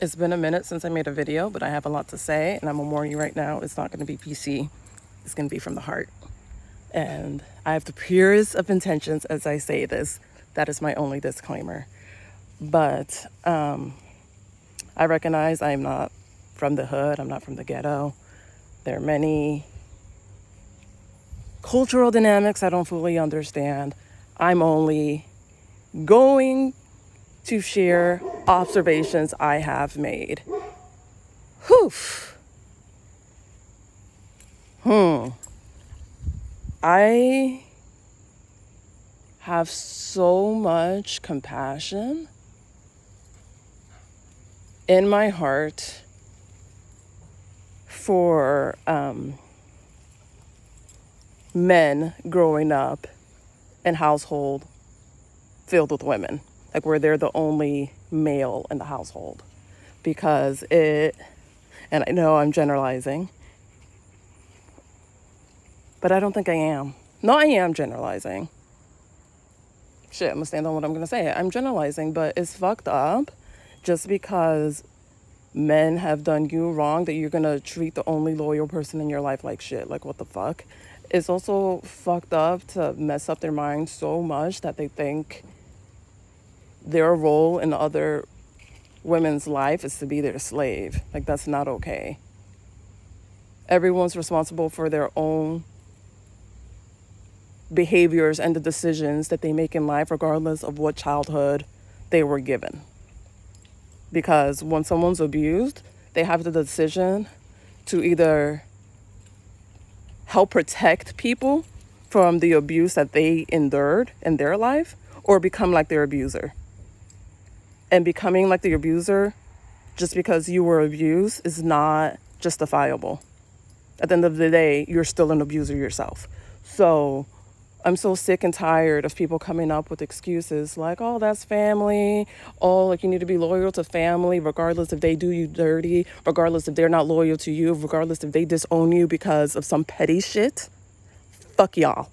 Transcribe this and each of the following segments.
It's been a minute since I made a video, but I have a lot to say, and I'm gonna warn you right now, it's not gonna be PC. It's gonna be from the heart. And I have the purest of intentions as I say this. That is my only disclaimer. But I recognize I'm not from the hood, I'm not from the ghetto. There are many cultural dynamics I don't fully understand. I'm only going to share observations I have made. Whew. I have so much compassion in my heart for men growing up in household filled with women, like where they're the only male in the household. Because and I know I'm generalizing, but I don't think I am. No, I am generalizing. Shit, I'm gonna stand on what I'm gonna say. I'm generalizing, but it's fucked up just because men have done you wrong that you're gonna treat the only loyal person in your life like shit. Like, what the fuck? It's also fucked up to mess up their mind so much that they think their role in other women's life is to be their slave. Like, that's not okay. Everyone's responsible for their own behaviors and the decisions that they make in life, regardless of what childhood they were given. Because when someone's abused, they have the decision to either help protect people from the abuse that they endured in their life or become like their abuser. And becoming like the abuser just because you were abused is not justifiable. At the end of the day, you're still an abuser yourself. So I'm so sick and tired of people coming up with excuses like, oh, that's family. Oh, like you need to be loyal to family, regardless if they do you dirty, regardless if they're not loyal to you, regardless if they disown you because of some petty shit. Fuck y'all.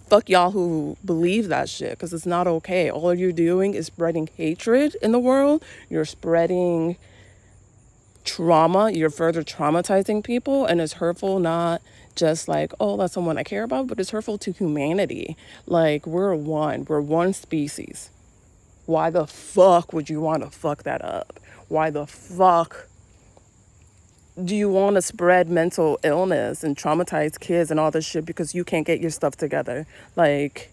Fuck y'all who believe that shit, because it's not okay. All you're doing is spreading hatred in the world. You're spreading trauma. You're further traumatizing people, and it's hurtful not just like, oh, that's someone I care about, but it's hurtful to humanity. Like, we're one species. Why the fuck would you want to fuck that up? Why the fuck do you want to spread mental illness and traumatize kids and all this shit because you can't get your stuff together? Like,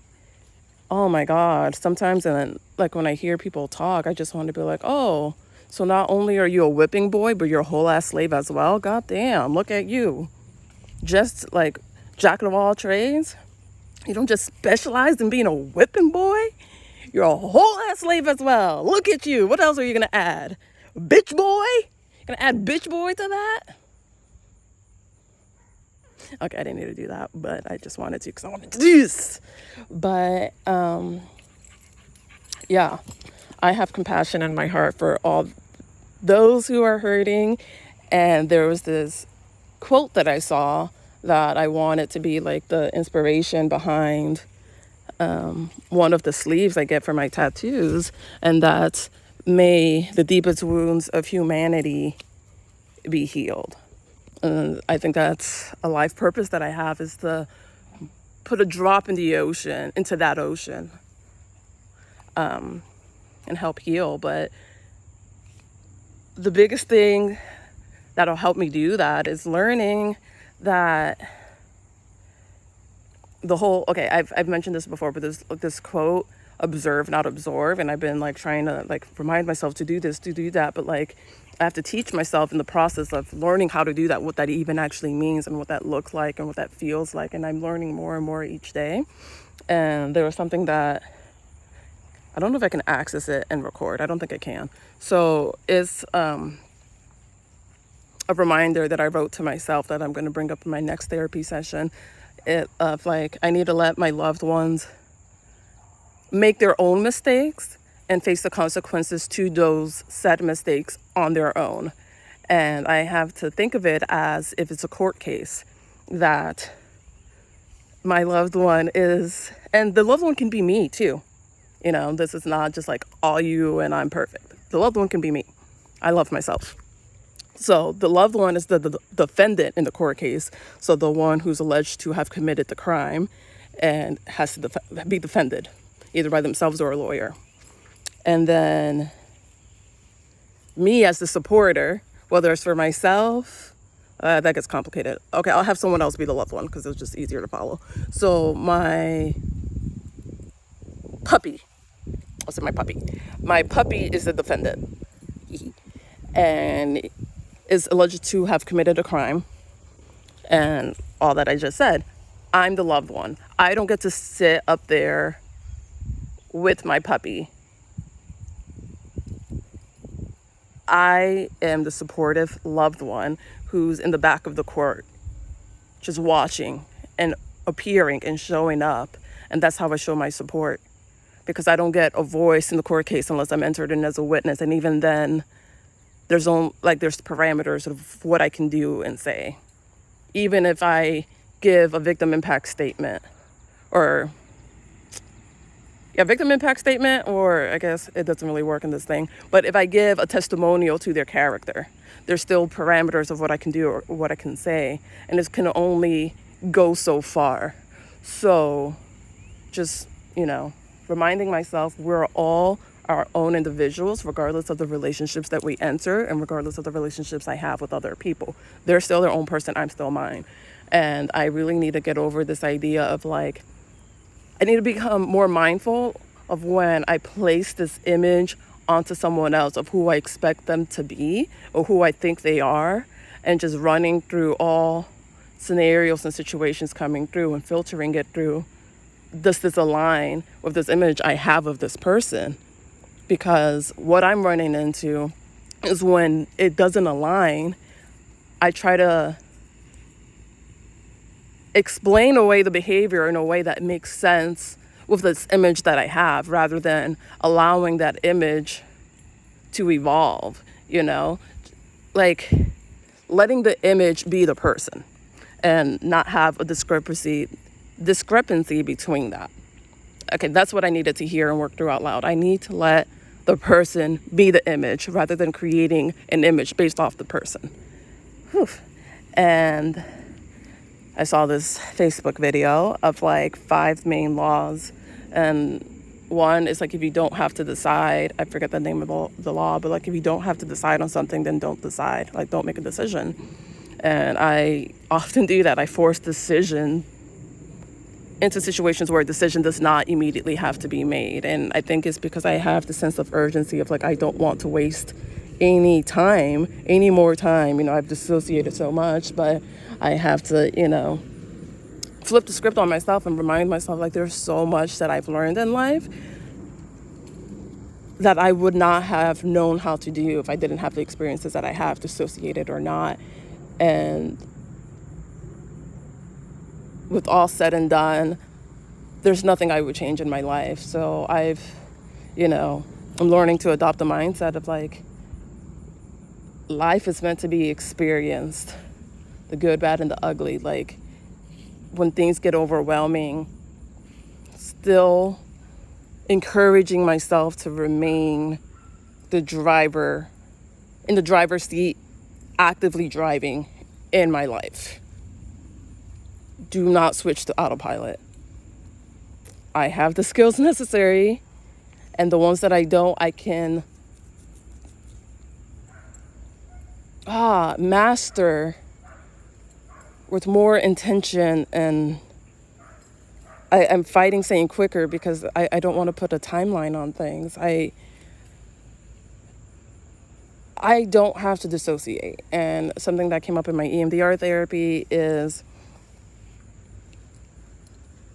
oh my God. Sometimes, and like when I hear people talk, I just want to be like, oh, so not only are you a whipping boy, but you're a whole ass slave as well? God damn, look at you. Just like jack of all trades. You don't just specialize in being a whipping boy. You're a whole ass slave as well. Look at you. What else are you gonna add? Bitch boy? Gonna add bitch boy to that? Okay, I didn't need to do that, but I just wanted to because I wanted to do this. But yeah, I have compassion in my heart for all those who are hurting. And there was this quote that I saw that I wanted to be like the inspiration behind one of the sleeves I get for my tattoos, and that's, may the deepest wounds of humanity be healed. And I think that's a life purpose that I have, is to put a drop in the ocean, into that ocean, and help heal. But the biggest thing that'll help me do that is learning that the whole, okay, I've mentioned this before, but there's like this quote, observe not absorb, and I've been like trying to like remind myself to do this, to do that, but like I have to teach myself in the process of learning how to do that, what that even actually means and what that looks like and what that feels like. And I'm learning more and more each day. And there was something that I don't know if I can access it and record. I don't think I can. So it's a reminder that I wrote to myself that I'm going to bring up in my next therapy session. Of like, I need to let my loved ones make their own mistakes and face the consequences to those said mistakes on their own. And I have to think of it as if it's a court case, that my loved one is, and the loved one can be me too. You know, this is not just like all you and I'm perfect. The loved one can be me. I love myself. So the loved one is the defendant in the court case. So the one who's alleged to have committed the crime and has to be defended, either by themselves or a lawyer. And then me as the supporter, whether it's for myself, that gets complicated. Okay, I'll have someone else be the loved one because it's just easier to follow. So my puppy, I'll say my puppy. My puppy is the defendant and is alleged to have committed a crime and all that I just said. I'm the loved one. I don't get to sit up there with my puppy. I am the supportive loved one who's in the back of the court, just watching and appearing and showing up. And that's how I show my support, because I don't get a voice in the court case unless I'm entered in as a witness. And even then, there's parameters of what I can do and say. Even if I give a victim impact statement, or victim impact statement, or I guess it doesn't really work in this thing, but if I give a testimonial to their character, there's still parameters of what I can do or what I can say, and it can only go so far. So just, reminding myself we're all our own individuals, regardless of the relationships that we enter and regardless of the relationships I have with other people. They're still their own person, I'm still mine. And I really need to get over this idea of I need to become more mindful of when I place this image onto someone else of who I expect them to be or who I think they are, and just running through all scenarios and situations coming through and filtering it through, does this align with this image I have of this person? Because what I'm running into is when it doesn't align, I try to explain away the behavior in a way that makes sense with this image that I have, rather than allowing that image to evolve, letting the image be the person and not have a discrepancy between that. Okay, that's what I needed to hear and work through out loud. I need to let the person be the image rather than creating an image based off the person. Whew. And I saw this Facebook video of 5 main laws, and one is if you don't have to decide, I forget the name of the law, but if you don't have to decide on something, then don't decide, don't make a decision. And I often do that. I force decision into situations where a decision does not immediately have to be made. And I think it's because I have the sense of urgency of I don't want to waste any more time. I've dissociated so much, but I have to, flip the script on myself and remind myself there's so much that I've learned in life that I would not have known how to do if I didn't have the experiences that I have, dissociated or not. And with all said and done, there's nothing I would change in my life. So I'm learning to adopt the mindset of life is meant to be experienced, the good, bad, and the ugly. When things get overwhelming, still encouraging myself to remain in the driver's seat, actively driving in my life. Do not switch to autopilot. I have the skills necessary, and the ones that I don't, I can master with more intention. And I'm fighting saying quicker because I don't want to put a timeline on things. I don't have to dissociate. And something that came up in my EMDR therapy is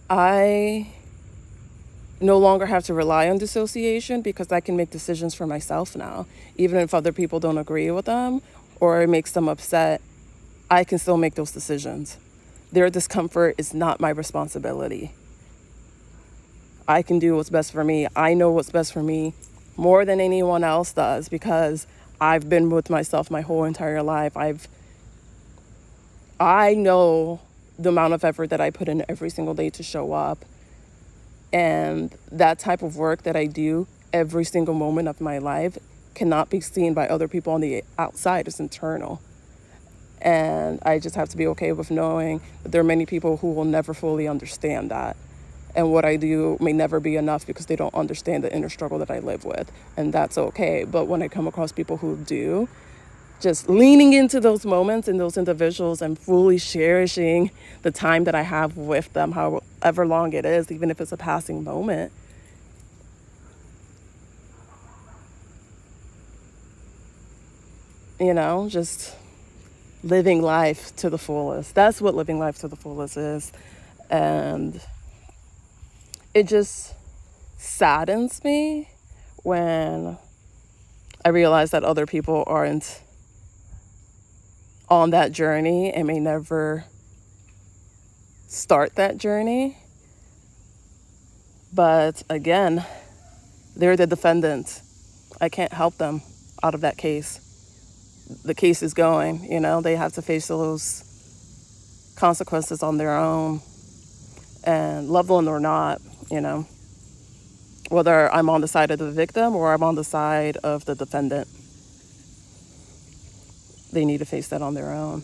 I no longer have to rely on dissociation, because I can make decisions for myself now. Even if other people don't agree with them or it makes them upset, I can still make those decisions. Their discomfort is not my responsibility. I can do what's best for me. I know what's best for me more than anyone else does, because I've been with myself my whole entire life. I know the amount of effort that I put in every single day to show up. And that type of work that I do every single moment of my life cannot be seen by other people on the outside. It's internal. And I just have to be okay with knowing that there are many people who will never fully understand that. And what I do may never be enough because they don't understand the inner struggle that I live with. And that's okay. But when I come across people who do, just leaning into those moments and those individuals and fully cherishing the time that I have with them, however long it is, even if it's a passing moment, just living life to the fullest. That's what living life to the fullest is. And it just saddens me when I realize that other people aren't on that journey and may never start that journey. But again, they're the defendant. I can't help them out of that case. The case is going, they have to face those consequences on their own, and loved one or not, whether I'm on the side of the victim or I'm on the side of the defendant, they need to face that on their own.